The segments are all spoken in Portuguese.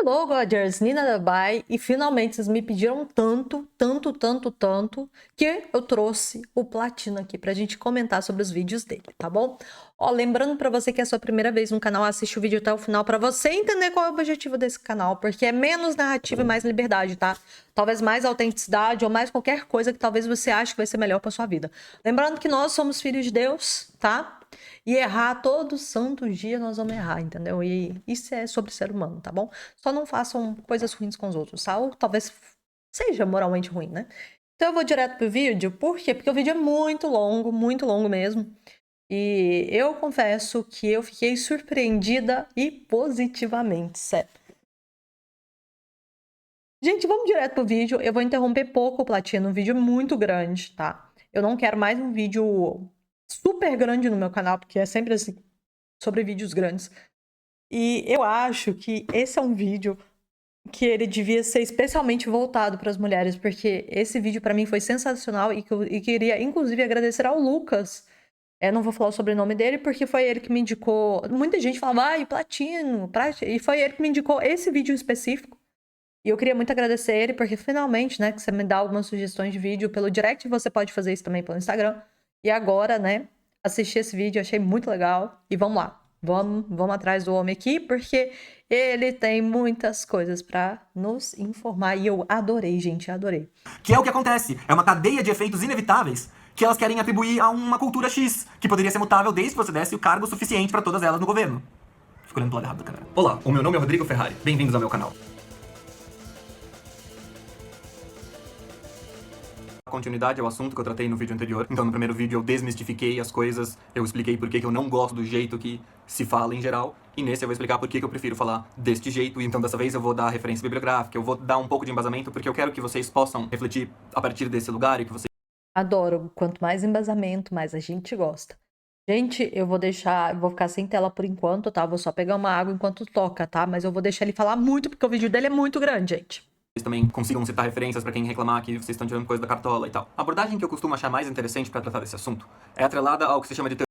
Hello, Godgers, Nina Dabai, e finalmente vocês me pediram tanto, que eu trouxe o Platino aqui pra gente comentar sobre os vídeos dele, tá bom? Ó, lembrando pra você que é a sua primeira vez no canal, assiste o vídeo até o final pra você entender qual é o objetivo desse canal, porque é menos narrativa e mais liberdade, tá? Talvez mais autenticidade ou mais qualquer coisa que talvez você ache que vai ser melhor pra sua vida. Lembrando que nós somos filhos de Deus, tá? E errar todo santo dia nós vamos errar, entendeu? E isso é sobre ser humano, tá bom? Só não façam coisas ruins com os outros, tá? Ou talvez seja moralmente ruim, né? Então eu vou direto pro vídeo, por quê? Porque o vídeo é muito longo mesmo. E eu confesso que eu fiquei surpreendida e positivamente, sério. Gente, vamos direto pro vídeo. Eu vou interromper pouco o Platino, um vídeo muito grande, tá? Eu não quero mais um vídeo super grande no meu canal, porque é sempre assim, sobre vídeos grandes. E eu acho que esse é um vídeo que ele devia ser especialmente voltado para as mulheres, porque esse vídeo para mim foi sensacional e queria inclusive agradecer ao Lucas. Não vou falar o sobrenome dele porque foi ele que me indicou. Muita gente falava, ai, Platino, e foi ele que me indicou esse vídeo específico. E eu queria muito agradecer ele porque finalmente, né, que você me dá algumas sugestões de vídeo pelo direct, você pode fazer isso também pelo Instagram. E agora, né, assisti esse vídeo, achei muito legal e vamos lá. Vamos atrás do homem aqui, porque ele tem muitas coisas pra nos informar. E eu adorei, gente, adorei. Que é o que acontece. É uma cadeia de efeitos inevitáveis que elas querem atribuir a uma cultura X, que poderia ser mutável desde que você desse o cargo suficiente pra todas elas no governo. Fico olhando pro lado errado da câmera. Olá, o meu nome é Rodrigo Ferrari. Bem-vindos ao meu canal. Continuidade ao assunto que eu tratei no vídeo anterior. Então, no primeiro vídeo eu desmistifiquei as coisas, eu expliquei por que eu não gosto do jeito que se fala em geral, e nesse eu vou explicar por que eu prefiro falar deste jeito, e então dessa vez eu vou dar referência bibliográfica, eu vou dar um pouco de embasamento, porque eu quero que vocês possam refletir a partir desse lugar e que vocês... Adoro. Quanto mais embasamento, mais a gente gosta. Gente, eu vou ficar sem tela por enquanto, tá? Vou só pegar uma água enquanto toca, tá? Mas eu vou deixar ele falar muito, porque o vídeo dele é muito grande, gente. Vocês também consigam citar referências pra quem reclamar que vocês estão tirando coisa da cartola e tal. A abordagem que eu costumo achar mais interessante pra tratar desse assunto é atrelada ao que se chama de teoria.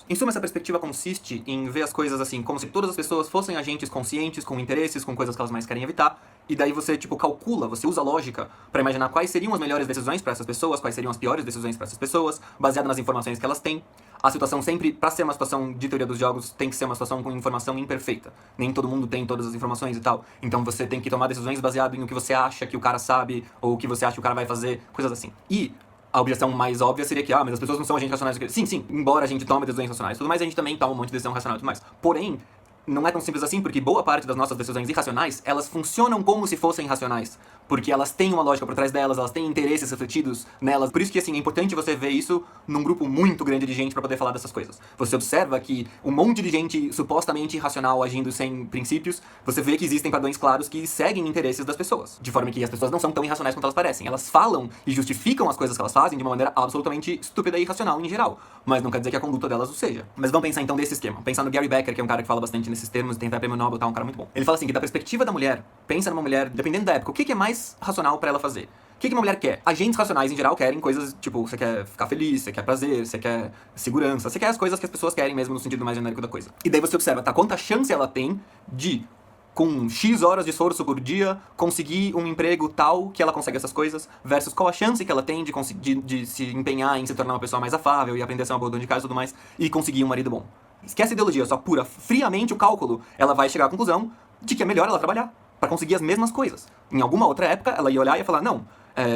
Em suma, essa perspectiva consiste em ver as coisas assim, como se todas as pessoas fossem agentes conscientes, com interesses, com coisas que elas mais querem evitar, e daí você, tipo, calcula, você usa a lógica pra imaginar quais seriam as melhores decisões pra essas pessoas, quais seriam as piores decisões pra essas pessoas, baseado nas informações que elas têm. A situação sempre, pra ser uma situação de teoria dos jogos, tem que ser uma situação com informação imperfeita. Nem todo mundo tem todas as informações e tal. Então você tem que tomar decisões baseado em o que você acha que o cara sabe, ou o que você acha que o cara vai fazer, coisas assim. E a objeção mais óbvia seria que, mas as pessoas não são agentes racionais. Sim, embora a gente tome decisões racionais, tudo mais, a gente também toma um monte de decisão racional e tudo mais. Porém, não é tão simples assim, porque boa parte das nossas decisões irracionais, elas funcionam como se fossem racionais. Porque elas têm uma lógica por trás delas, elas têm interesses refletidos nelas. Por isso que, assim, é importante você ver isso num grupo muito grande de gente pra poder falar dessas coisas. Você observa que um monte de gente supostamente irracional agindo sem princípios, você vê que existem padrões claros que seguem interesses das pessoas. De forma que as pessoas não são tão irracionais quanto elas parecem. Elas falam e justificam as coisas que elas fazem de uma maneira absolutamente estúpida e irracional em geral. Mas não quer dizer que a conduta delas o seja. Mas vamos pensar então desse esquema. Pensar no Gary Becker, que é um cara que fala bastante nesses termos, tem até prêmio Nobel, tá? Um cara muito bom. Ele fala assim, que da perspectiva da mulher, pensa numa mulher, dependendo da época, o que é mais racional pra ela fazer? O que uma mulher quer? Agentes racionais, em geral, querem coisas, tipo, você quer ficar feliz, você quer prazer, você quer segurança, você quer as coisas que as pessoas querem mesmo no sentido mais genérico da coisa. E daí você observa, tá? Quanta chance ela tem de, com X horas de esforço por dia, conseguir um emprego tal que ela consegue essas coisas, versus qual a chance que ela tem de se empenhar em se tornar uma pessoa mais afável e aprender a ser uma boa dona de casa e tudo mais, e conseguir um marido bom. Esquece a ideologia, só pura, friamente o cálculo, ela vai chegar à conclusão de que é melhor ela trabalhar pra conseguir as mesmas coisas. Em alguma outra época, ela ia olhar e ia falar, não,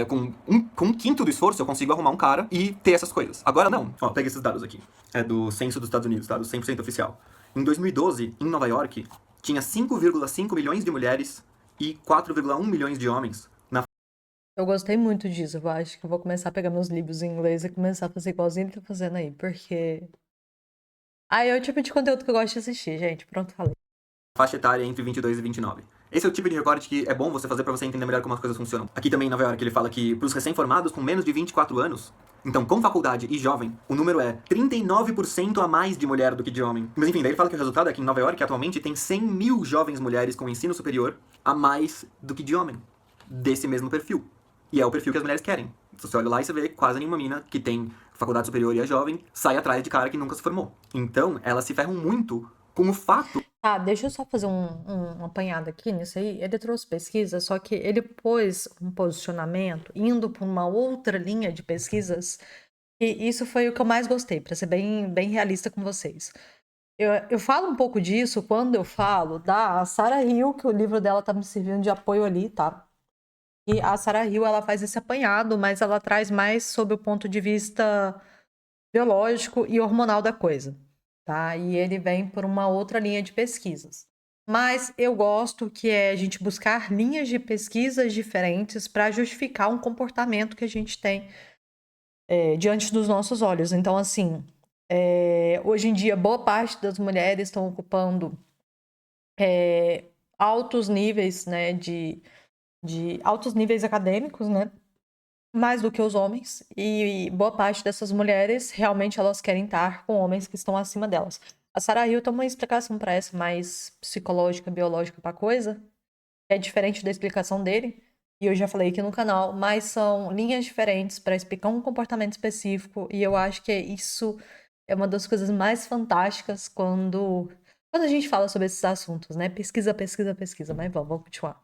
com um quinto do esforço eu consigo arrumar um cara e ter essas coisas. Agora não. Ó, pega esses dados aqui. É do censo dos Estados Unidos, tá? Do 100% oficial. Em 2012, em Nova York, tinha 5,5 milhões de mulheres e 4,1 milhões de homens na... Eu gostei muito disso. Eu acho que eu vou começar a pegar meus livros em inglês e começar a fazer igualzinho ele tá fazendo aí, porque... é o tipo de conteúdo que eu gosto de assistir, gente. Pronto, falei. faixa etária entre 22 e 29. Esse é o tipo de recorte que é bom você fazer pra você entender melhor como as coisas funcionam. Aqui também em Nova York ele fala que pros recém-formados com menos de 24 anos, então com faculdade e jovem, o número é 39% a mais de mulher do que de homem. Mas enfim, daí ele fala que o resultado é que em Nova York atualmente tem 100 mil jovens mulheres com ensino superior a mais do que de homem. Desse mesmo perfil. E é o perfil que as mulheres querem. Você olha lá e você vê quase nenhuma mina que tem faculdade superior e é jovem sai atrás de cara que nunca se formou. Então elas se ferram muito com o fato... Tá, deixa eu só fazer um apanhado aqui nisso aí. Ele trouxe pesquisa, só que ele pôs um posicionamento indo para uma outra linha de pesquisas, e isso foi o que eu mais gostei, para ser bem realista com vocês. Eu falo um pouco disso quando eu falo da Sarah Hill, que o livro dela tá me servindo de apoio ali, tá? E a Sarah Hill, ela faz esse apanhado, mas ela traz mais sob o ponto de vista biológico e hormonal da coisa, tá? E ele vem por uma outra linha de pesquisas. Mas eu gosto que é a gente buscar linhas de pesquisas diferentes para justificar um comportamento que a gente tem diante dos nossos olhos. Então, assim, hoje em dia, boa parte das mulheres estão ocupando altos níveis, né, de altos níveis acadêmicos, né? Mais do que os homens, e boa parte dessas mulheres realmente elas querem estar com homens que estão acima delas. A Sarah Hill tem uma explicação para essa mais psicológica, biológica para a coisa, é diferente da explicação dele, e eu já falei aqui no canal, mas são linhas diferentes para explicar um comportamento específico, e eu acho que isso é uma das coisas mais fantásticas quando a gente fala sobre esses assuntos, né? Pesquisa, pesquisa, pesquisa, mas vamos continuar.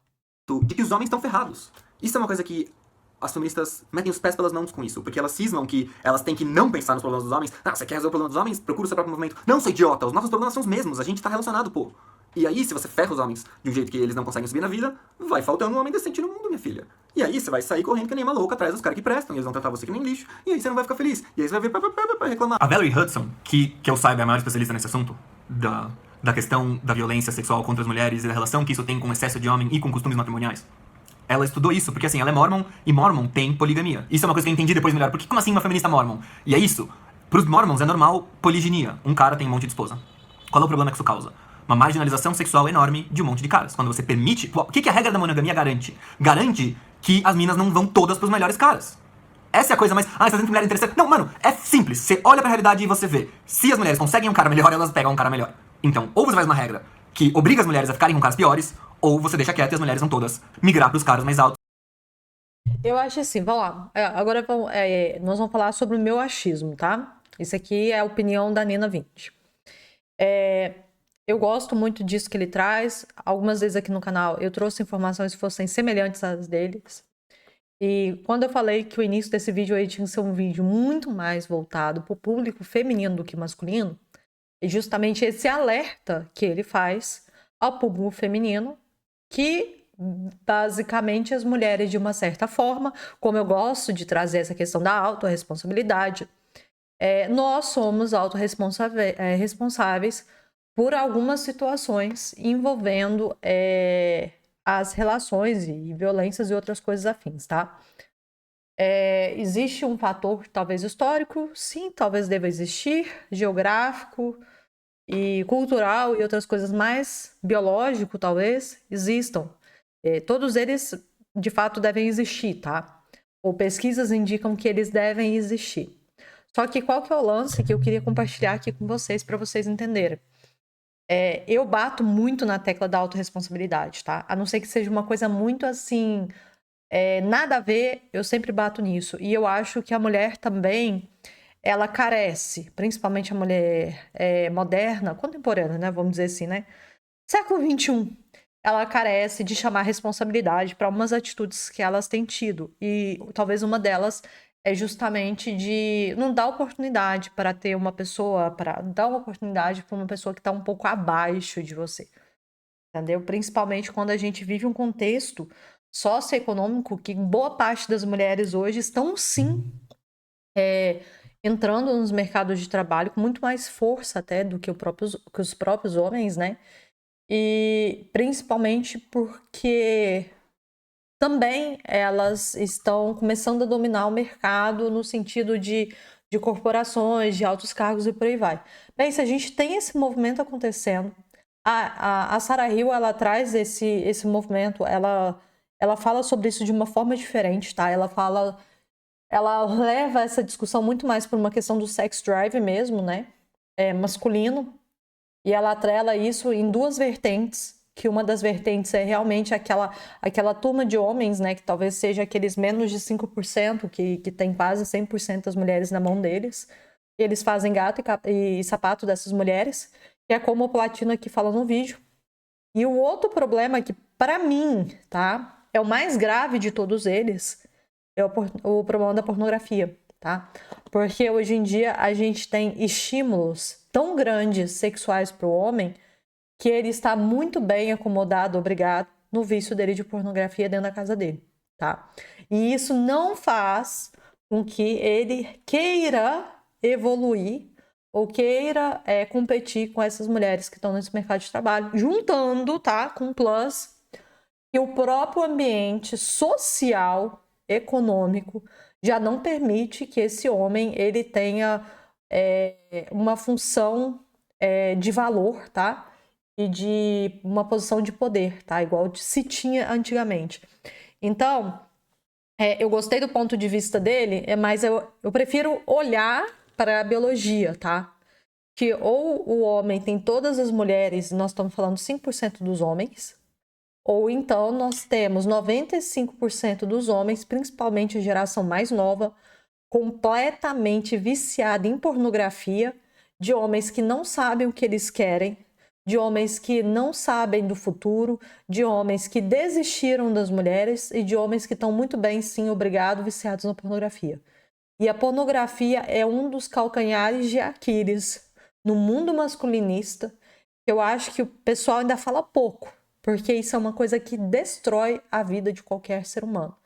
De que os homens estão ferrados. Isso é uma coisa que as feministas metem os pés pelas mãos com isso, porque elas cismam que elas têm que não pensar nos problemas dos homens. Ah, você quer resolver o problema dos homens? Procura o seu próprio movimento. Não, sou idiota, os nossos problemas são os mesmos, a gente tá relacionado, pô. E aí, se você ferra os homens de um jeito que eles não conseguem subir na vida, vai faltando um homem decente no mundo, minha filha. E aí você vai sair correndo que nem uma louca atrás dos caras que prestam, e eles vão tratar você que nem lixo, e aí você não vai ficar feliz. E aí você vai vir pra reclamar. A Valerie Hudson, que eu saiba é a maior especialista nesse assunto, da questão da violência sexual contra as mulheres e da relação que isso tem com o excesso de homem e com costumes matrimoniais. Ela estudou isso, porque assim, ela é mormon, e mormon tem poligamia. Isso é uma coisa que eu entendi depois melhor. Porque como assim uma feminista mormon? E é isso. Pros mormons é normal poliginia. Um cara tem um monte de esposa. Qual é o problema que isso causa? Uma marginalização sexual enorme de um monte de caras. Quando você permite... O que a regra da monogamia garante? Garante que as minas não vão todas pros melhores caras. Essa é a coisa mais... Ah, você tem mulher interessante. Não, mano, é simples. Você olha pra realidade e você vê. Se as mulheres conseguem um cara melhor, elas pegam um cara melhor. Então, ou você faz uma regra que obriga as mulheres a ficarem com caras piores, ou você deixa quieto e as mulheres vão todas migrar pros caras mais altos. Eu acho assim, vamos lá. Agora nós vamos falar sobre o meu achismo, tá? Isso aqui é a opinião da Nina 20. Eu gosto muito disso que ele traz. Algumas vezes aqui no canal eu trouxe informações que fossem semelhantes às deles. E quando eu falei que o início desse vídeo aí tinha que ser um vídeo muito mais voltado para o público feminino do que masculino, é justamente esse alerta que ele faz ao público feminino, que basicamente as mulheres, de uma certa forma, como eu gosto de trazer essa questão da autorresponsabilidade, nós somos autorresponsáveis por algumas situações envolvendo as relações e violências e outras coisas afins, tá? Existe um fator, talvez histórico, sim, talvez deva existir, geográfico e cultural e outras coisas mais, biológico, talvez, existam. Todos eles, de fato, devem existir, tá? Ou pesquisas indicam que eles devem existir. Só que qual que é o lance que eu queria compartilhar aqui com vocês, para vocês entenderem? Eu bato muito na tecla da autorresponsabilidade, tá? A não ser que seja uma coisa muito assim, nada a ver, eu sempre bato nisso. E eu acho que a mulher também, ela carece, principalmente a mulher moderna, contemporânea, né? Vamos dizer assim, né? Século XXI, ela carece de chamar responsabilidade para algumas atitudes que elas têm tido. E talvez uma delas é justamente de não dar oportunidade para ter uma pessoa, para dar uma oportunidade para uma pessoa que está um pouco abaixo de você. Entendeu? Principalmente quando a gente vive um contexto socioeconômico que boa parte das mulheres hoje estão sim entrando nos mercados de trabalho com muito mais força até do que os próprios homens, né? E principalmente porque também elas estão começando a dominar o mercado no sentido de corporações, de altos cargos e por aí vai. Bem, se a gente tem esse movimento acontecendo, a Sarah Hill, ela traz esse movimento, ela fala sobre isso de uma forma diferente, tá? Ela leva essa discussão muito mais por uma questão do sex drive mesmo, né? Masculino. E ela atrela isso em duas vertentes, que uma das vertentes é realmente aquela turma de homens, né, que talvez seja aqueles menos de 5%, que tem quase 100% das mulheres na mão deles. Eles fazem gato e sapato dessas mulheres. que é como o Platino aqui fala no vídeo. E o outro problema que, para mim, tá, é o mais grave de todos eles, é o problema da pornografia, tá? Porque hoje em dia a gente tem estímulos tão grandes sexuais para o homem que ele está muito bem acomodado, obrigado, no vício dele de pornografia dentro da casa dele, tá? E isso não faz com que ele queira evoluir ou queira competir com essas mulheres que estão nesse mercado de trabalho, juntando, tá, com o plus, que o próprio ambiente social, econômico, já não permite que esse homem ele tenha uma função de valor, tá? E de uma posição de poder, tá? Igual se tinha antigamente. Então, eu gostei do ponto de vista dele, mas eu prefiro olhar para a biologia, tá? Que ou o homem tem todas as mulheres, nós estamos falando 5% dos homens, ou então nós temos 95% dos homens, principalmente a geração mais nova, completamente viciada em pornografia, de homens que não sabem o que eles querem, de homens que não sabem do futuro, de homens que desistiram das mulheres e de homens que estão muito bem, sim, obrigado, viciados na pornografia. E a pornografia é um dos calcanhares de Aquiles no mundo masculinista. Eu acho que o pessoal ainda fala pouco, porque isso é uma coisa que destrói a vida de qualquer ser humano,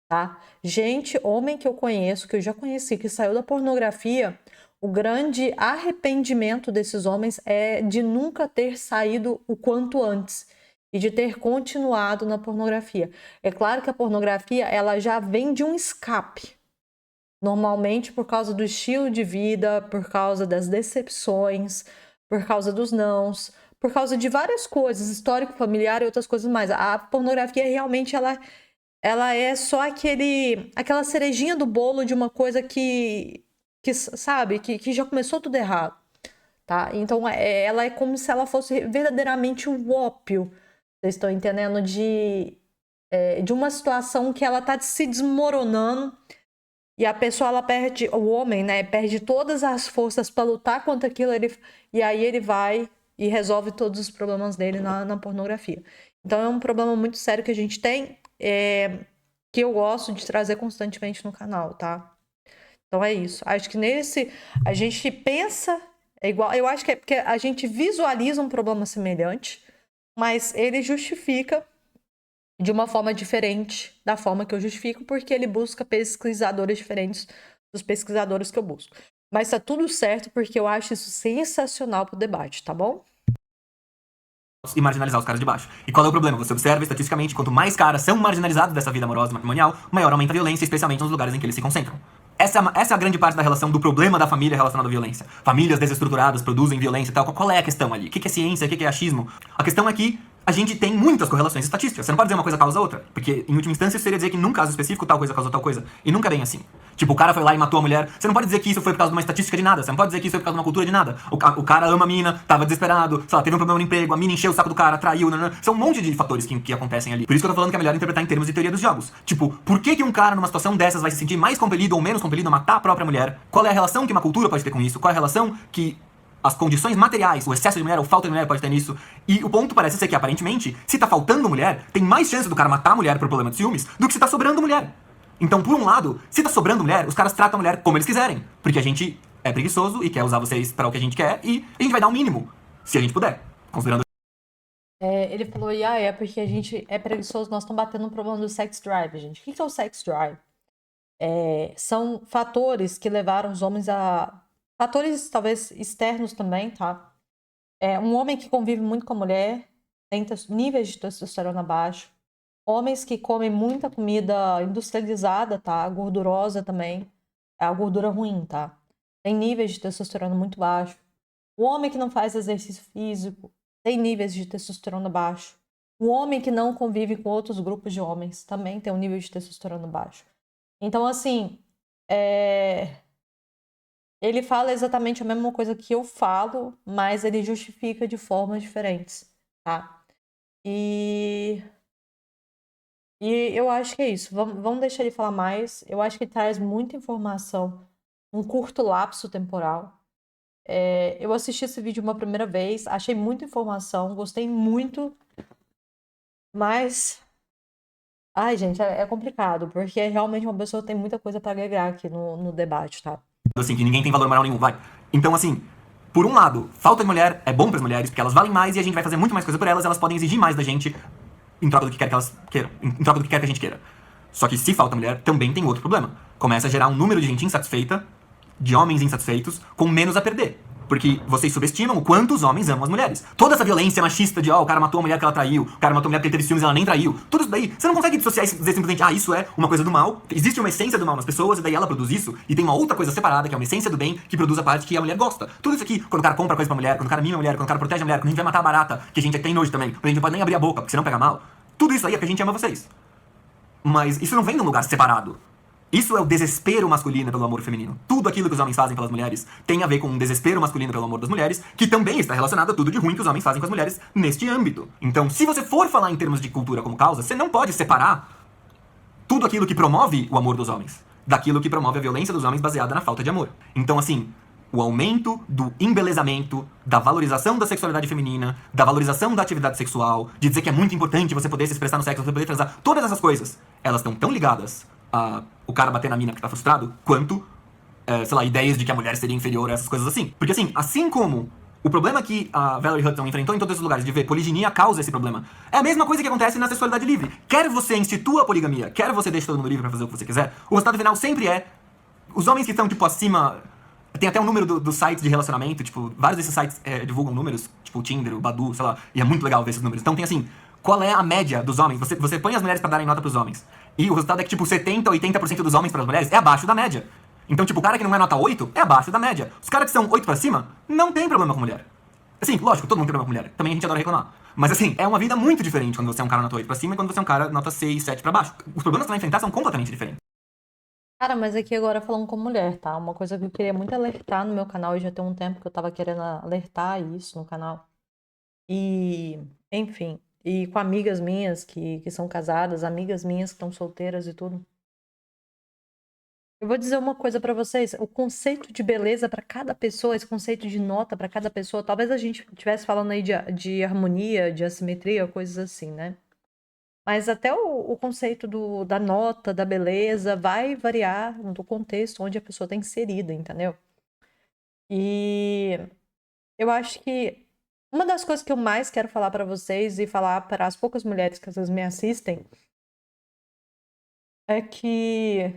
tá? Gente, homem que eu conheço, que eu já conheci, que saiu da pornografia, o grande arrependimento desses homens é de nunca ter saído o quanto antes e de ter continuado na pornografia. É claro que a pornografia, ela já vem de um escape, normalmente por causa do estilo de vida, por causa das decepções, por causa dos nãos, por causa de várias coisas, histórico, familiar e outras coisas mais. A pornografia realmente ela é só aquela cerejinha do bolo de uma coisa que sabe, que já começou tudo errado, tá? Então ela é como se ela fosse verdadeiramente o ópio, vocês estão entendendo, de uma situação que ela tá se desmoronando. E a pessoa, ela perde, o homem, né, perde todas as forças para lutar contra aquilo, e aí ele vai e resolve todos os problemas dele na pornografia. Então é um problema muito sério que a gente tem, que eu gosto de trazer constantemente no canal, tá? Então é isso. Acho que a gente pensa igual, eu acho que é porque a gente visualiza um problema semelhante, mas ele justifica de uma forma diferente da forma que eu justifico, porque ele busca pesquisadores diferentes dos pesquisadores que eu busco. Mas tá tudo certo, porque eu acho isso sensacional pro debate, tá bom? E marginalizar os caras de baixo. E qual é o problema? Você observa estatisticamente, quanto mais caras são marginalizados dessa vida amorosa e matrimonial, maior aumenta a violência, especialmente nos lugares em que eles se concentram. Essa é a grande parte da relação do problema da família relacionado à violência. Famílias desestruturadas produzem violência e tal. Qual é a questão ali? O que é ciência? O que é achismo? A questão é que a gente tem muitas correlações estatísticas. Você não pode dizer uma coisa causa outra. Porque, em última instância, isso seria dizer que num caso específico tal coisa causou tal coisa. E nunca é bem assim. Tipo, o cara foi lá e matou a mulher. Você não pode dizer que isso foi por causa de uma estatística de nada. Você não pode dizer que isso foi por causa de uma cultura de nada. O cara ama a mina, tava desesperado, sei lá, teve um problema no emprego, a mina encheu o saco do cara, traiu, nanana. São um monte de fatores que acontecem ali. Por isso que eu tô falando que é melhor interpretar em termos de teoria dos jogos. Tipo, por que um cara numa situação dessas vai se sentir mais compelido ou menos compelido a matar a própria mulher? Qual é a relação que uma cultura pode ter com isso? Qual é a relação que as condições materiais, o excesso de mulher ou falta de mulher pode ter nisso? E o ponto parece ser que, aparentemente, se tá faltando mulher, tem mais chance do cara matar a mulher por problema de ciúmes do que se tá sobrando mulher. Então, por um lado, se tá sobrando mulher, os caras tratam a mulher como eles quiserem. Porque a gente é preguiçoso e quer usar vocês para o que a gente quer, e a gente vai dar o mínimo, se a gente puder. Considerando. Ele falou, é porque a gente é preguiçoso, nós estamos batendo no problema do sex drive, gente. O que é o sex drive? São fatores que levaram os homens a... Fatores, talvez, externos também, tá? Um homem que convive muito com a mulher tem níveis de testosterona baixo. Homens que comem muita comida industrializada, tá? Gordurosa também. É a gordura ruim, tá? Tem níveis de testosterona muito baixo. O homem que não faz exercício físico tem níveis de testosterona baixo. O homem que não convive com outros grupos de homens também tem um nível de testosterona baixo. Então, assim, ele fala exatamente a mesma coisa que eu falo, mas ele justifica de formas diferentes, tá? E eu acho que é isso. Vamos deixar ele falar mais. Eu acho que ele traz muita informação num curto lapso temporal. Eu assisti esse vídeo uma primeira vez, achei muita informação, gostei muito, mas. Ai, gente, é complicado, porque realmente uma pessoa tem muita coisa pra agregar aqui no debate, tá? Assim, que ninguém tem valor moral nenhum, vai. Então, assim, por um lado, falta de mulher é bom pras mulheres, porque elas valem mais e a gente vai fazer muito mais coisa por elas, elas podem exigir mais da gente em troca do que quer que elas queiram, em troca do que quer que a gente queira. Só que se falta mulher, também tem outro problema. Começa a gerar um número de gente insatisfeita, de homens insatisfeitos, com menos a perder. Porque vocês subestimam o quanto os homens amam as mulheres. Toda essa violência machista de, ó, o cara matou a mulher que ela traiu, o cara matou a mulher porque ele teve ciúmes e ela nem traiu. Tudo isso daí, você não consegue dissociar e dizer simplesmente, ah, isso é uma coisa do mal. Existe uma essência do mal nas pessoas e daí ela produz isso. E tem uma outra coisa separada, que é uma essência do bem, que produz a parte que a mulher gosta. Tudo isso aqui, quando o cara compra coisa pra mulher, quando o cara mima a mulher, quando o cara protege a mulher, quando a gente vai matar a barata, que a gente tem nojo também, quando a gente não pode nem abrir a boca, porque senão pega mal. Tudo isso aí é porque a gente ama vocês. Mas isso não vem de um lugar separado. Isso é o desespero masculino pelo amor feminino. Tudo aquilo que os homens fazem pelas mulheres tem a ver com um desespero masculino pelo amor das mulheres, que também está relacionado a tudo de ruim que os homens fazem com as mulheres neste âmbito. Então, se você for falar em termos de cultura como causa, você não pode separar tudo aquilo que promove o amor dos homens daquilo que promove a violência dos homens baseada na falta de amor. Então, assim, o aumento do embelezamento, da valorização da sexualidade feminina, da valorização da atividade sexual, de dizer que é muito importante você poder se expressar no sexo, você poder transar, todas essas coisas, elas estão tão ligadas a o cara bater na mina que tá frustrado, quanto, sei lá, ideias de que a mulher seria inferior a essas coisas assim. Porque assim como o problema que a Valerie Hutton enfrentou em todos esses lugares de ver poliginia causa esse problema, é a mesma coisa que acontece na sexualidade livre. Quer você institua a poligamia, quer você deixe todo mundo livre pra fazer o que você quiser, o resultado final sempre é os homens que estão, tipo, acima. Tem até um número do sites de relacionamento, tipo, vários desses sites divulgam números, tipo o Tinder, o Badoo, sei lá, e é muito legal ver esses números. Então tem assim, qual é a média dos homens? Você põe as mulheres pra darem nota pros homens. E o resultado é que, tipo, 70, 80% dos homens para as mulheres é abaixo da média. Então, tipo, o cara que não é nota 8 é abaixo da média. Os caras que são 8 pra cima não tem problema com mulher. Assim, lógico, todo mundo tem problema com mulher. Também a gente adora reclamar. Mas assim, é uma vida muito diferente quando você é um cara nota 8 pra cima e quando você é um cara nota 6, 7 pra baixo. Os problemas que você vai enfrentar são completamente diferentes. Cara, mas aqui agora falando como mulher, tá? Uma coisa que eu queria muito alertar no meu canal, e já tem um tempo que eu tava querendo alertar isso no canal. E, enfim, e com amigas minhas que são casadas, amigas minhas que estão solteiras e tudo. Eu vou dizer uma coisa pra vocês, o conceito de beleza pra cada pessoa, esse conceito de nota pra cada pessoa, talvez a gente estivesse falando aí de harmonia, de assimetria, coisas assim, né? Mas até o conceito da nota, da beleza, vai variar do contexto onde a pessoa está inserida, entendeu? E eu acho que uma das coisas que eu mais quero falar pra vocês e falar para as poucas mulheres que às vezes me assistem é que,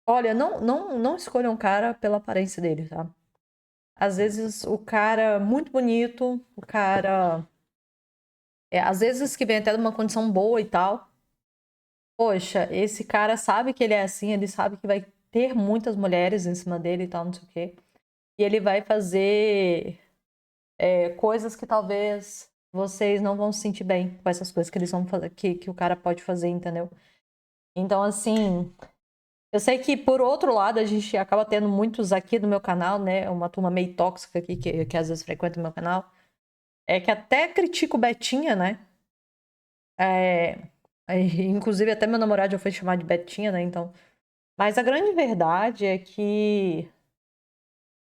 olha, não escolham um cara pela aparência dele, tá? Às vezes o cara muito bonito, o cara. Às vezes que vem até de uma condição boa e tal. Poxa, esse cara sabe que ele é assim, ele sabe que vai ter muitas mulheres em cima dele e tal, não sei o quê. E ele vai fazer coisas que talvez vocês não vão se sentir bem com essas coisas que eles vão fazer, que o cara pode fazer, entendeu? Então, assim, eu sei que por outro lado a gente acaba tendo muitos aqui no meu canal, né? Uma turma meio tóxica aqui que às vezes frequenta o meu canal. É que até critico Betinha, né? Inclusive até meu namorado já foi chamado de Betinha, né? Então. Mas a grande verdade é que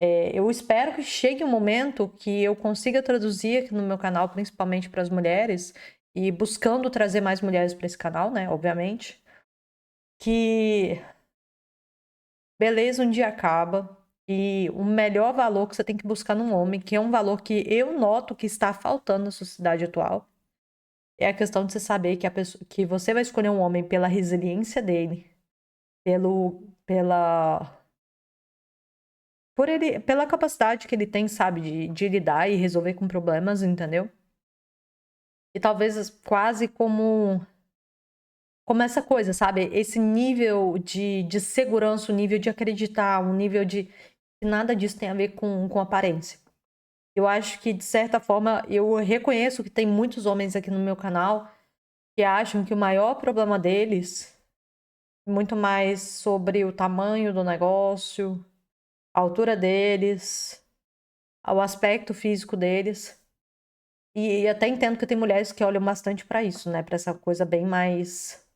eu espero que chegue um momento que eu consiga traduzir aqui no meu canal, principalmente para as mulheres, e buscando trazer mais mulheres para esse canal, né? Obviamente. Que beleza um dia acaba e o melhor valor que você tem que buscar num homem, que é um valor que eu noto que está faltando na sociedade atual, é a questão de você saber que, que você vai escolher um homem pela resiliência dele, pela pela capacidade que ele tem, sabe, de lidar e resolver com problemas, entendeu? E talvez quase como essa coisa, sabe? Esse nível de segurança, o nível de acreditar, um nível de que nada disso tem a ver com aparência. Eu acho que, de certa forma, eu reconheço que tem muitos homens aqui no meu canal que acham que o maior problema deles é muito mais sobre o tamanho do negócio, a altura deles, o aspecto físico deles. E até entendo que tem mulheres que olham bastante pra isso, né? Pra essa coisa bem mais.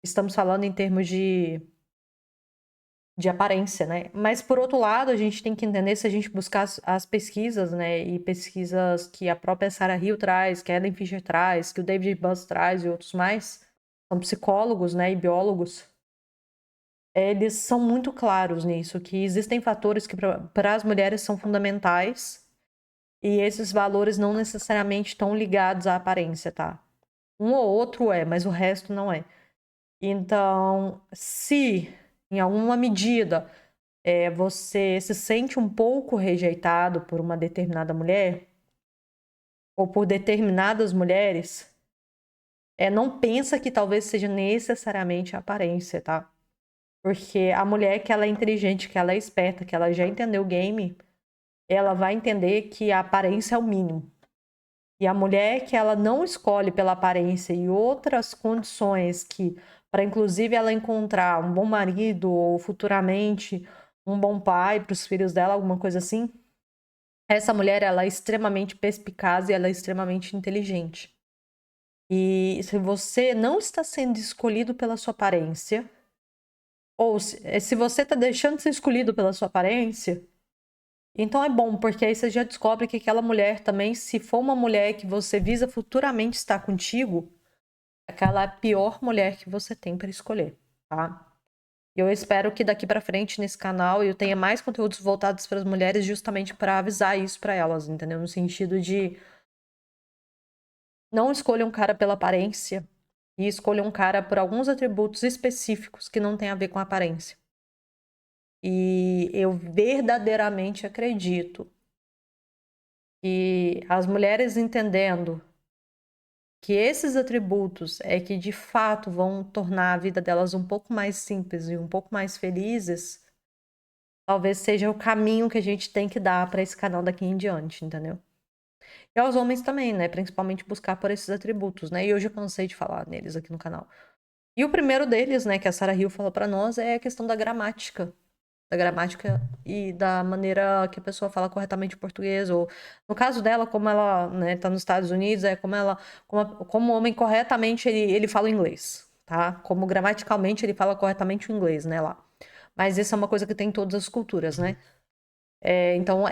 Estamos falando em termos de aparência, né? Mas, por outro lado, a gente tem que entender, se a gente buscar as pesquisas, né? E pesquisas que a própria Sarah Hill traz, que a Ellen Fisher traz, que o David Buss traz e outros mais, são psicólogos, né? E biólogos. Eles são muito claros nisso, que existem fatores que para as mulheres são fundamentais e esses valores não necessariamente estão ligados à aparência, tá? Um ou outro é, mas o resto não é. Então, se em alguma medida você se sente um pouco rejeitado por uma determinada mulher ou por determinadas mulheres, não pensa que talvez seja necessariamente a aparência, tá? Porque a mulher que ela é inteligente, que ela é esperta, que ela já entendeu o game, ela vai entender que a aparência é o mínimo. E a mulher que ela não escolhe pela aparência e outras condições que, para inclusive ela encontrar um bom marido ou futuramente um bom pai para os filhos dela, alguma coisa assim, essa mulher ela é extremamente perspicaz e ela é extremamente inteligente. E se você não está sendo escolhido pela sua aparência, ou se você está deixando de ser escolhido pela sua aparência, então é bom, porque aí você já descobre que aquela mulher também, se for uma mulher que você visa futuramente estar contigo, aquela é a pior mulher que você tem para escolher, tá? Eu espero que daqui para frente nesse canal eu tenha mais conteúdos voltados para as mulheres justamente para avisar isso para elas, entendeu? No sentido de não escolha um cara pela aparência e escolha um cara por alguns atributos específicos que não tem a ver com a aparência. E eu verdadeiramente acredito que as mulheres entendendo que esses atributos é que de fato vão tornar a vida delas um pouco mais simples e um pouco mais felizes, talvez seja o caminho que a gente tem que dar para esse canal daqui em diante, entendeu? E aos homens também, né? Principalmente buscar por esses atributos, né? E eu já cansei de falar neles aqui no canal. E o primeiro deles, né, que a Sarah Hill falou para nós, é a questão da gramática. Da gramática e da maneira que a pessoa fala corretamente o português, ou no caso dela, como ela, né, tá nos Estados Unidos, como homem corretamente ele fala o inglês, tá? Como gramaticalmente ele fala corretamente o inglês, né, lá. Mas isso é uma coisa que tem em todas as culturas, né? Então,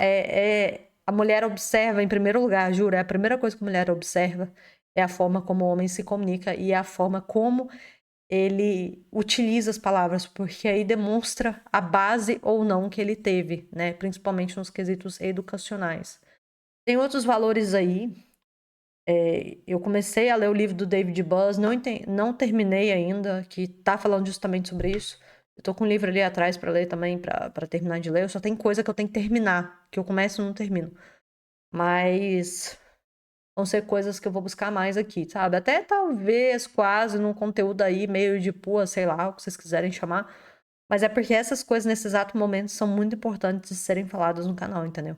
a mulher observa, em primeiro lugar, juro, é a primeira coisa que a mulher observa é a forma como o homem se comunica e a forma como ele utiliza as palavras, porque aí demonstra a base ou não que ele teve, né? Principalmente nos quesitos educacionais. Tem outros valores aí. Eu comecei a ler o livro do David Buss, não terminei ainda, que tá falando justamente sobre isso. Eu tô com um livro ali atrás para ler também, para terminar de ler. Eu só tenho coisa que eu tenho que terminar, que eu começo e não termino. Mas vão ser coisas que eu vou buscar mais aqui, sabe? Até talvez quase num conteúdo aí meio de pua, sei lá, o que vocês quiserem chamar. Mas é porque essas coisas nesse exato momento são muito importantes de serem faladas no canal, entendeu?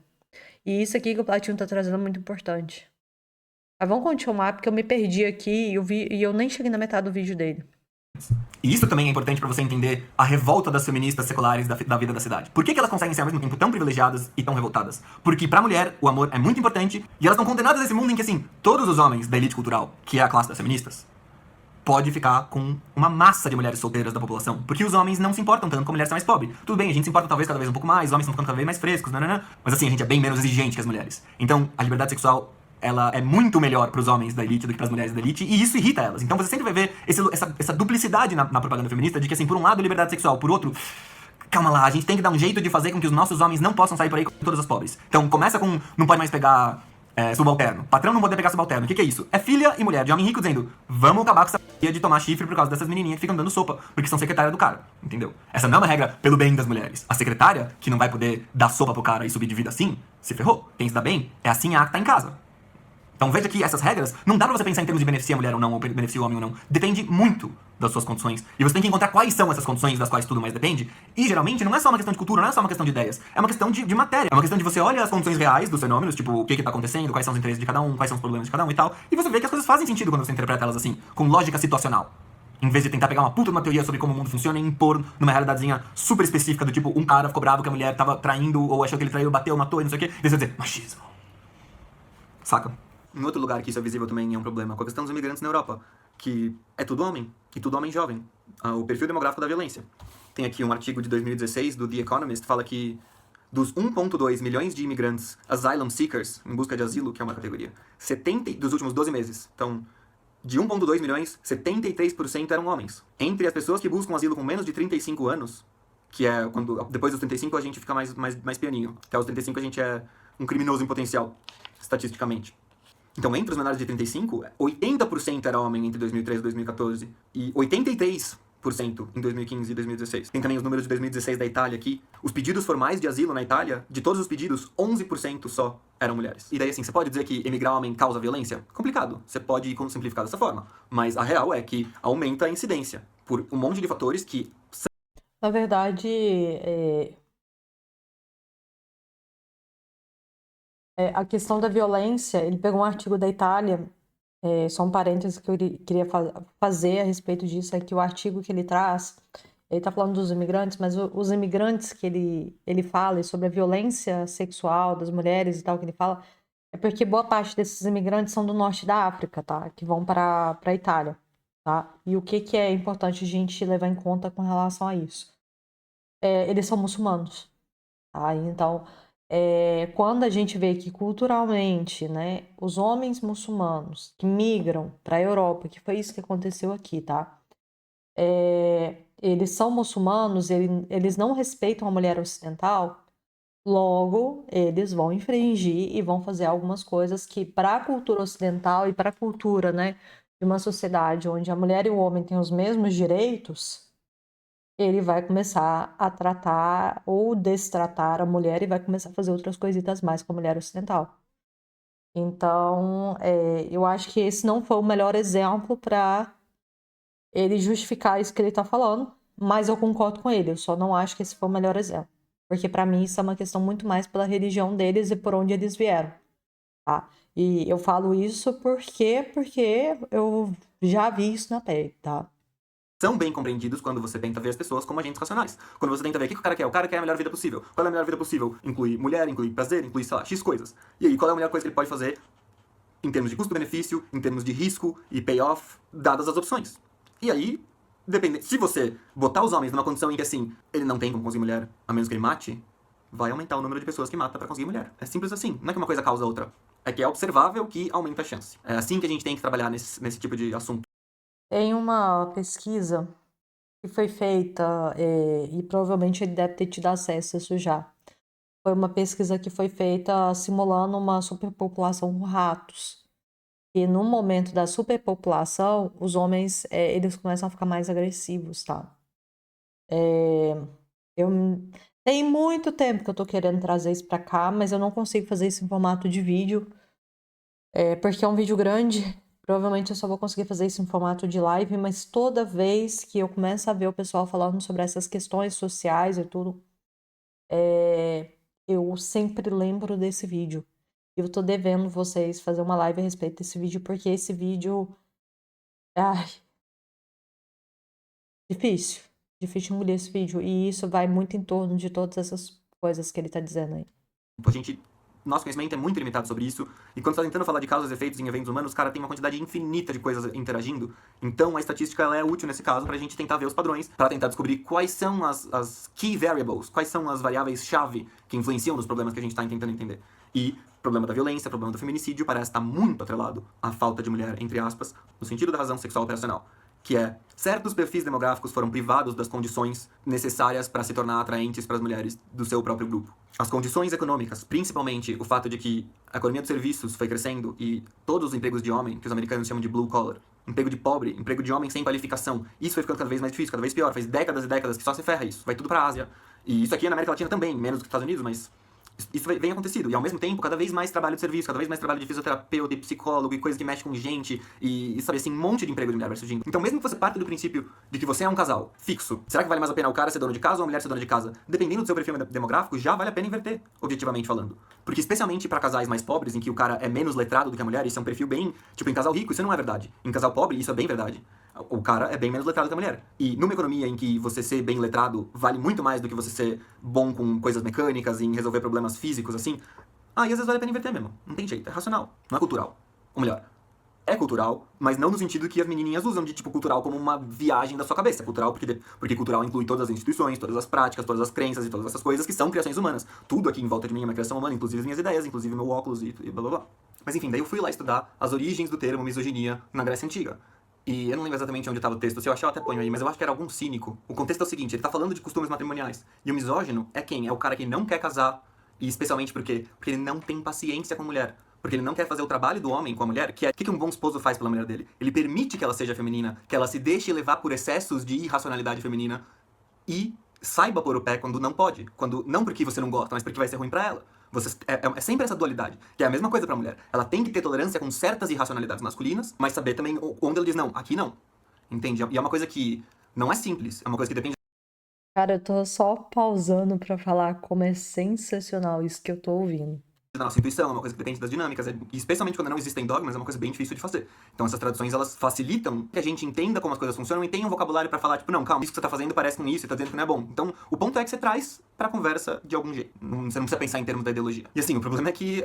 E isso aqui que o Platinho tá trazendo é muito importante. Mas vamos continuar, porque eu me perdi aqui e eu nem cheguei na metade do vídeo dele. E isso também é importante pra você entender a revolta das feministas seculares da vida da cidade. Por que elas conseguem ser ao mesmo tempo tão privilegiadas e tão revoltadas? Porque pra mulher, o amor é muito importante e elas estão condenadas a esse mundo em que, assim, todos os homens da elite cultural, que é a classe das feministas, pode ficar com uma massa de mulheres solteiras da população. Porque os homens não se importam tanto com mulheres mais pobres. Tudo bem, a gente se importa talvez cada vez um pouco mais, os homens estão ficando cada vez mais frescos, nananã, mas assim, a gente é bem menos exigente que as mulheres. Então, a liberdade sexual ela é muito melhor pros homens da elite do que pras mulheres da elite, e isso irrita elas. Então você sempre vai ver essa duplicidade na propaganda feminista, de que assim, por um lado, liberdade sexual, por outro, calma lá, a gente tem que dar um jeito de fazer com que os nossos homens não possam sair por aí com todas as pobres. Então começa com, não pode mais pegar subalterno. Patrão não pode pegar subalterno. O que é isso? É filha e mulher de homem rico dizendo, vamos acabar com essa p*** de tomar chifre por causa dessas menininhas que ficam dando sopa, porque são secretária do cara, entendeu? Essa não é uma regra pelo bem das mulheres. A secretária, que não vai poder dar sopa pro cara e subir de vida assim, se ferrou. Quem se dá bem é assim a que tá em casa. Então veja que essas regras, não dá pra você pensar em termos de beneficia a mulher ou não, ou beneficia o homem ou não. Depende muito das suas condições. E você tem que encontrar quais são essas condições das quais tudo mais depende. E geralmente não é só uma questão de cultura, não é só uma questão de ideias. É uma questão de matéria. É uma questão de você olha as condições reais dos fenômenos, tipo, o que tá acontecendo, quais são os interesses de cada um, quais são os problemas de cada um e tal. E você vê que as coisas fazem sentido quando você interpreta elas assim, com lógica situacional. Em vez de tentar pegar uma puta de uma teoria sobre como o mundo funciona e impor numa realidadezinha super específica do tipo, um cara ficou bravo que a mulher tava traindo, ou achou que ele traiu, bateu, matou e não sei o quê. E você vai dizer, machismo. Saca? Em outro lugar que isso é visível também é um problema com a questão dos imigrantes na Europa, que é tudo homem, e tudo homem jovem. O perfil demográfico da violência. Tem aqui um artigo de 2016 do The Economist, fala que dos 1,2 milhões de imigrantes asylum seekers, em busca de asilo, que é uma categoria, 70 dos últimos 12 meses. Então, de 1,2 milhões, 73% eram homens. Entre as pessoas que buscam asilo com menos de 35 anos, que é quando depois dos 35 a gente fica mais pianinho. Até os 35 a gente é um criminoso em potencial, estatisticamente. Então, entre os menores de 35, 80% era homem entre 2013 e 2014, e 83% em 2015 e 2016. Tem também os números de 2016 da Itália aqui. Os pedidos formais de asilo na Itália, de todos os pedidos, 11% só eram mulheres. E daí, assim, você pode dizer que emigrar homem causa violência? Complicado. Você pode simplificar dessa forma. Mas a real é que aumenta a incidência por um monte de fatores que... Na verdade, a questão da violência, ele pegou um artigo da Itália, só um parênteses que eu queria fazer a respeito disso, é que o artigo que ele traz, ele está falando dos imigrantes, mas os imigrantes que ele fala sobre a violência sexual das mulheres e tal, que ele fala, é porque boa parte desses imigrantes são do norte da África, tá? Que vão para a Itália, tá? E o que é importante a gente levar em conta com relação a isso? Eles são muçulmanos, tá? Então, quando a gente vê que culturalmente, né, os homens muçulmanos que migram para a Europa, que foi isso que aconteceu aqui, tá? Eles são muçulmanos, eles não respeitam a mulher ocidental, logo eles vão infringir e vão fazer algumas coisas que para a cultura ocidental e para a cultura, né, de uma sociedade onde a mulher e o homem têm os mesmos direitos, ele vai começar a tratar ou destratar a mulher e vai começar a fazer outras coisitas mais com a mulher ocidental. Então, eu acho que esse não foi o melhor exemplo para ele justificar isso que ele está falando, mas eu concordo com ele, eu só não acho que esse foi o melhor exemplo. Porque para mim isso é uma questão muito mais pela religião deles e por onde eles vieram, tá? E eu falo isso porque eu já vi isso na pele, tá? São bem compreendidos quando você tenta ver as pessoas como agentes racionais. Quando você tenta ver o que o cara quer. O cara quer a melhor vida possível. Qual é a melhor vida possível? Inclui mulher, inclui prazer, inclui, sei lá, X coisas. E aí, qual é a melhor coisa que ele pode fazer em termos de custo-benefício, em termos de risco e payoff, dadas as opções? E aí, se você botar os homens numa condição em que, assim, ele não tem como conseguir mulher, a menos que ele mate, vai aumentar o número de pessoas que mata pra conseguir mulher. É simples assim. Não é que uma coisa causa a outra. É que é observável que aumenta a chance. É assim que a gente tem que trabalhar nesse tipo de assunto. Tem uma pesquisa que foi feita, e provavelmente ele deve ter tido acesso a isso já. Foi uma pesquisa que foi feita simulando uma superpopulação com ratos. E no momento da superpopulação, os homens, eles começam a ficar mais agressivos, tá? Eu tem muito tempo que eu tô querendo trazer isso pra cá, mas eu não consigo fazer isso em formato de vídeo, porque é um vídeo grande. Provavelmente eu só vou conseguir fazer isso em formato de live, mas toda vez que eu começo a ver o pessoal falando sobre essas questões sociais e tudo, eu sempre lembro desse vídeo. Eu tô devendo vocês fazer uma live a respeito desse vídeo, porque esse vídeo. Ai, difícil. Difícil engolir esse vídeo. E isso vai muito em torno de todas essas coisas que ele tá dizendo aí. Nosso conhecimento é muito limitado sobre isso, e quando você está tentando falar de causas e efeitos em eventos humanos, cara, tem uma quantidade infinita de coisas interagindo. Então a estatística ela é útil nesse caso pra gente tentar ver os padrões, pra tentar descobrir quais são as key variables, quais são as variáveis-chave que influenciam nos problemas que a gente tá tentando entender. E o problema da violência, o problema do feminicídio parece estar muito atrelado à falta de mulher, entre aspas, no sentido da razão sexual operacional, que é certos perfis demográficos foram privados das condições necessárias para se tornar atraentes para as mulheres do seu próprio grupo. As condições econômicas, principalmente o fato de que a economia dos serviços foi crescendo e todos os empregos de homem, que os americanos chamam de blue collar, emprego de pobre, emprego de homem sem qualificação, isso foi ficando cada vez mais difícil, cada vez pior, faz décadas e décadas que só se ferra isso, vai tudo para a Ásia. E isso aqui na América Latina também, menos do que nos Estados Unidos, mas isso vem acontecido. E ao mesmo tempo, cada vez mais trabalho de serviço, cada vez mais trabalho de fisioterapeuta e psicólogo e coisa que mexe com gente e sabe assim, um monte de emprego de mulher vai surgindo. Então, mesmo que você parte do princípio de que você é um casal fixo, será que vale mais a pena o cara ser dono de casa ou a mulher ser dona de casa? Dependendo do seu perfil demográfico, já vale a pena inverter, objetivamente falando. Porque especialmente para casais mais pobres, em que o cara é menos letrado do que a mulher, isso é um perfil bem, tipo, em casal rico, isso não é verdade. Em casal pobre, isso é bem verdade. O cara é bem menos letrado que a mulher. E numa economia em que você ser bem letrado vale muito mais do que você ser bom com coisas mecânicas e em resolver problemas físicos, assim, aí às vezes vale a pena inverter mesmo. Não tem jeito, é racional, não é cultural. Ou melhor, é cultural, mas não no sentido que as menininhas usam de, tipo, cultural como uma viagem da sua cabeça. É cultural porque cultural inclui todas as instituições, todas as práticas, todas as crenças e todas essas coisas que são criações humanas. Tudo aqui em volta de mim é uma criação humana, inclusive as minhas ideias, inclusive meu óculos e blá blá blá. Mas enfim, daí eu fui lá estudar as origens do termo misoginia na Grécia Antiga. E eu não lembro exatamente onde estava o texto, se eu achar eu até ponho aí, mas eu acho que era algum cínico. O contexto é o seguinte, ele tá falando de costumes matrimoniais. E o misógino é quem? É o cara que não quer casar, e especialmente por quê? Porque ele não tem paciência com a mulher. Porque ele não quer fazer o trabalho do homem com a mulher, que é o que um bom esposo faz pela mulher dele? Ele permite que ela seja feminina, que ela se deixe levar por excessos de irracionalidade feminina e saiba pôr o pé quando não pode. Quando, não porque você não gosta, mas porque vai ser ruim pra ela. É sempre essa dualidade, que é a mesma coisa pra mulher. Ela tem que ter tolerância com certas irracionalidades masculinas, mas saber também onde ela diz não, aqui não. Entende? E é uma coisa que não é simples, é uma coisa que depende Cara, eu tô só pausando pra falar como é sensacional isso que eu tô ouvindo. da nossa intuição, é uma coisa que depende das dinâmicas, e especialmente quando não existem dogmas, é uma coisa bem difícil de fazer. Então essas traduções, elas facilitam que a gente entenda como as coisas funcionam e tenha um vocabulário pra falar, tipo, não, calma, isso que você tá fazendo parece com isso e tá dizendo que não é bom. Então, o ponto é que você traz pra conversa de algum jeito. Você não precisa pensar em termos da ideologia. E assim, o problema é que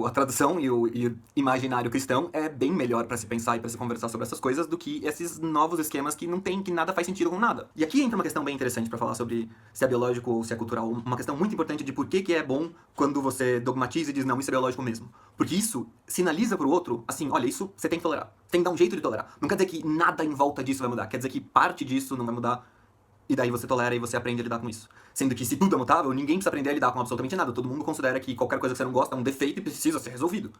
a tradução e o imaginário cristão é bem melhor pra se pensar e pra se conversar sobre essas coisas do que esses novos esquemas que não tem, que nada faz sentido com nada. E aqui entra uma questão bem interessante pra falar sobre se é biológico ou se é cultural. Uma questão muito importante de por que é bom quando você dogmatiza e diz, não, isso é biológico mesmo. Porque isso sinaliza pro outro, assim, olha, isso você tem que tolerar. Tem que dar um jeito de tolerar. Não quer dizer que nada em volta disso vai mudar. Quer dizer que parte disso não vai mudar. E daí você tolera e você aprende a lidar com isso. Sendo que se tudo é mutável, ninguém precisa aprender a lidar com absolutamente nada. Todo mundo considera que qualquer coisa que você não gosta é um defeito e precisa ser resolvido.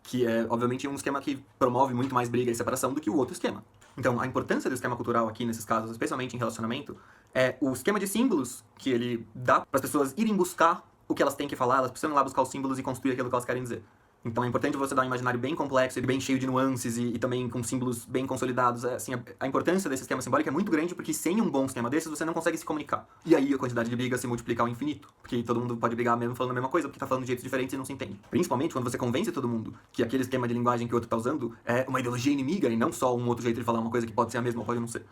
Que é, obviamente, um esquema que promove muito mais briga e separação do que o outro esquema. Então, a importância do esquema cultural aqui, nesses casos, especialmente em relacionamento, é o esquema de símbolos que ele dá para as pessoas irem buscar o que elas têm que falar, elas precisam ir lá buscar os símbolos e construir aquilo que elas querem dizer. Então é importante você dar um imaginário bem complexo, bem cheio de nuances e também com símbolos bem consolidados. Assim, a importância desse esquema simbólico é muito grande porque sem um bom esquema desses você não consegue se comunicar. E aí a quantidade de brigas se multiplica ao infinito. Porque todo mundo pode brigar mesmo falando a mesma coisa, porque tá falando de jeitos diferentes e não se entende. Principalmente quando você convence todo mundo que aquele esquema de linguagem que o outro tá usando é uma ideologia inimiga e não só um outro jeito de falar uma coisa que pode ser a mesma ou pode não ser.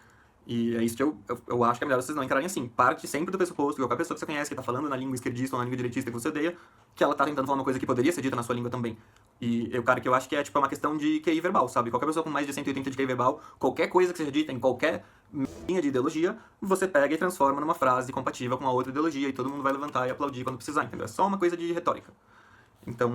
E é isso que eu acho que é melhor vocês não encararem assim. Parte sempre do pressuposto que qualquer pessoa que você conhece que tá falando na língua esquerdista ou na língua direitista que você odeia, que ela tá tentando falar uma coisa que poderia ser dita na sua língua também. E o cara que eu acho que é tipo uma questão de QI verbal, sabe? Qualquer pessoa com mais de 180 de QI verbal, qualquer coisa que seja dita em qualquer linha de ideologia, você pega e transforma numa frase compatível com a outra ideologia e todo mundo vai levantar e aplaudir quando precisar, entendeu? É só uma coisa de retórica. Então,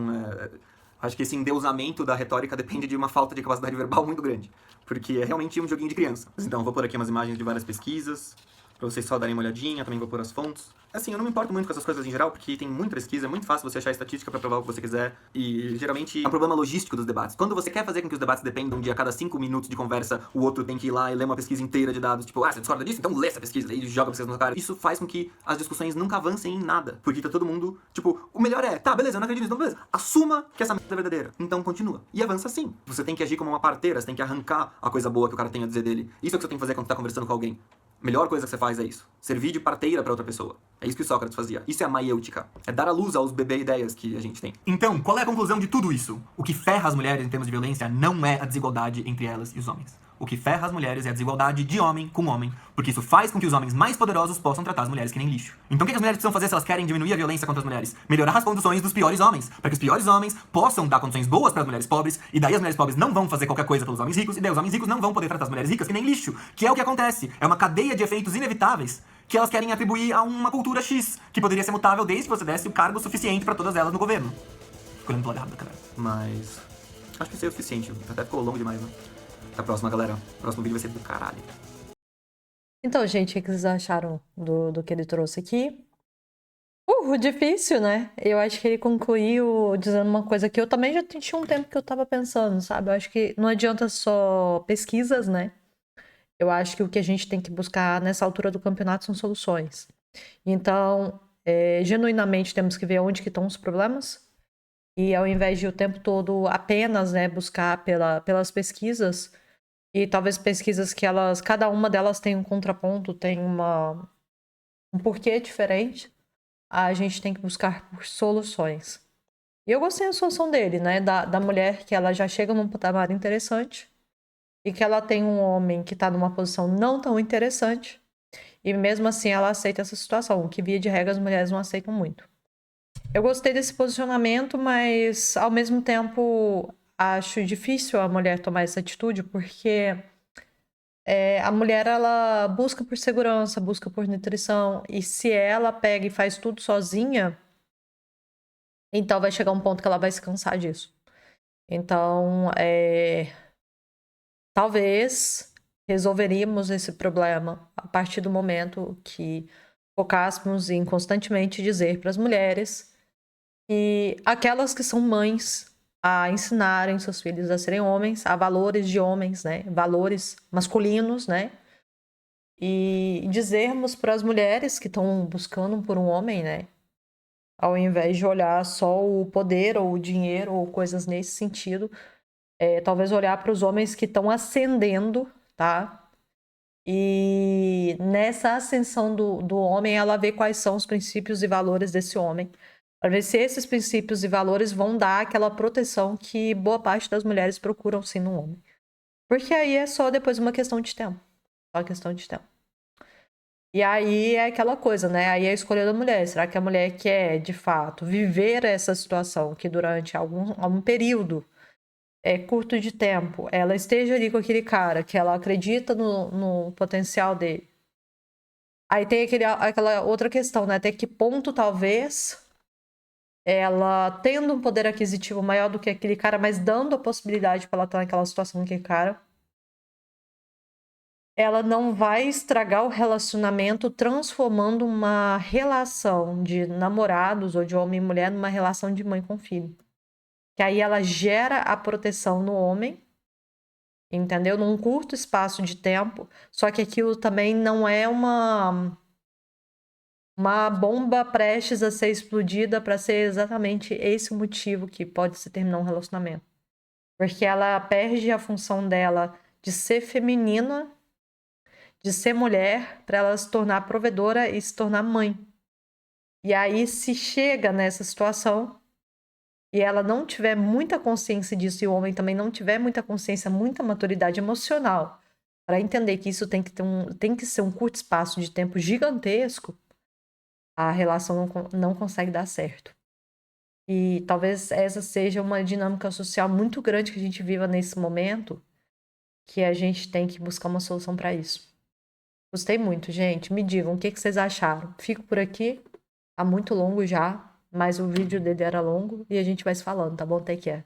acho que esse endeusamento da retórica depende de uma falta de capacidade verbal muito grande. Porque é realmente um joguinho de criança. Então, eu vou pôr aqui umas imagens de várias pesquisas, pra vocês só darem uma olhadinha, também vou pôr as fontes. Assim, eu não me importo muito com essas coisas em geral, porque tem muita pesquisa, é muito fácil você achar estatística pra provar o que você quiser, e geralmente é um problema logístico dos debates. Quando você quer fazer com que os debates dependam de a cada 5 minutos de conversa, o outro tem que ir lá e ler uma pesquisa inteira de dados, tipo, você discorda disso? Então lê essa pesquisa, e joga a pesquisa na cara. Isso faz com que as discussões nunca avancem em nada, porque tá todo mundo, tipo, o melhor é, tá, beleza, eu não acredito nisso, não, beleza, assuma que essa merda é verdadeira, então continua. E avança assim. Você tem que agir como uma parteira, você tem que arrancar a coisa boa que o cara tem a dizer dele. Isso é o que você tem que fazer quando tá conversando com alguém. Melhor coisa que você faz é isso. Servir de parteira pra outra pessoa. É isso que Sócrates fazia. Isso é a maiêutica. É dar à luz aos bebê ideias que a gente tem. Então, qual é a conclusão de tudo isso? O que ferra as mulheres em termos de violência não é a desigualdade entre elas e os homens. O que ferra as mulheres é a desigualdade de homem com homem, porque isso faz com que os homens mais poderosos possam tratar as mulheres que nem lixo. Então o que as mulheres precisam fazer se elas querem diminuir a violência contra as mulheres? Melhorar as condições dos piores homens, para que os piores homens possam dar condições boas para as mulheres pobres, e daí as mulheres pobres não vão fazer qualquer coisa pelos homens ricos, e daí os homens ricos não vão poder tratar as mulheres ricas que nem lixo, que é o que acontece. É uma cadeia de efeitos inevitáveis que elas querem atribuir a uma cultura X, que poderia ser mutável desde que você desse o cargo suficiente para todas elas no governo. Fico olhando pro lado errado da câmera. Mas acho que isso é o suficiente, até ficou longo demais, né? Até a próxima, galera. O próximo vídeo vai ser do caralho. Então, gente, o que vocês acharam do que ele trouxe aqui? Difícil, né? Eu acho que ele concluiu dizendo uma coisa que eu também já tinha um tempo que eu tava pensando, sabe? Eu acho que não adianta só pesquisas, né? Eu acho que o que a gente tem que buscar nessa altura do campeonato são soluções. Então, genuinamente temos que ver onde que estão os problemas. E ao invés de o tempo todo apenas, né, buscar pelas pesquisas, e talvez pesquisas que cada uma delas tem um contraponto, tem um porquê diferente, a gente tem que buscar por soluções. E eu gostei da solução dele, né, da mulher que ela já chega num patamar interessante e que ela tem um homem que está numa posição não tão interessante e mesmo assim ela aceita essa situação, o que via de regra as mulheres não aceitam muito. Eu gostei desse posicionamento, mas ao mesmo tempo acho difícil a mulher tomar essa atitude, porque a mulher, ela busca por segurança, busca por nutrição, e se ela pega e faz tudo sozinha, então vai chegar um ponto que ela vai se cansar disso. Então, talvez resolveríamos esse problema a partir do momento que focássemos em constantemente dizer para as mulheres e aquelas que são mães a ensinarem seus filhos a serem homens, a valores de homens, né? Valores masculinos, né? E dizermos para as mulheres que estão buscando por um homem, né? Ao invés de olhar só o poder ou o dinheiro ou coisas nesse sentido, talvez olhar para os homens que estão ascendendo, tá? E nessa ascensão do homem, ela vê quais são os princípios e valores desse homem, para ver se esses princípios e valores vão dar aquela proteção que boa parte das mulheres procuram sim no homem. Porque aí é só depois uma questão de tempo. Só uma questão de tempo. E aí é aquela coisa, né? Aí é a escolha da mulher. Será que a mulher quer, de fato, viver essa situação que durante algum período curto de tempo ela esteja ali com aquele cara que ela acredita no potencial dele? Aí tem aquela outra questão, né? Até que ponto, talvez, ela tendo um poder aquisitivo maior do que aquele cara, mas dando a possibilidade para ela estar naquela situação com aquele cara, ela não vai estragar o relacionamento transformando uma relação de namorados ou de homem e mulher numa relação de mãe com filho. Que aí ela gera a proteção no homem, entendeu? Num curto espaço de tempo, só que aquilo também não é uma bomba prestes a ser explodida para ser exatamente esse o motivo que pode se terminar um relacionamento. Porque ela perde a função dela de ser feminina, de ser mulher, para ela se tornar provedora e se tornar mãe. E aí, se chega nessa situação e ela não tiver muita consciência disso e o homem também não tiver muita consciência, muita maturidade emocional para entender que isso tem que ser um curto espaço de tempo gigantesco, a relação não consegue dar certo. E talvez essa seja uma dinâmica social muito grande que a gente viva nesse momento, que a gente tem que buscar uma solução para isso. Gostei muito, gente. Me digam o que vocês acharam. Fico por aqui. Tá muito longo já, mas o vídeo dele era longo e a gente vai se falando, tá bom? Take care.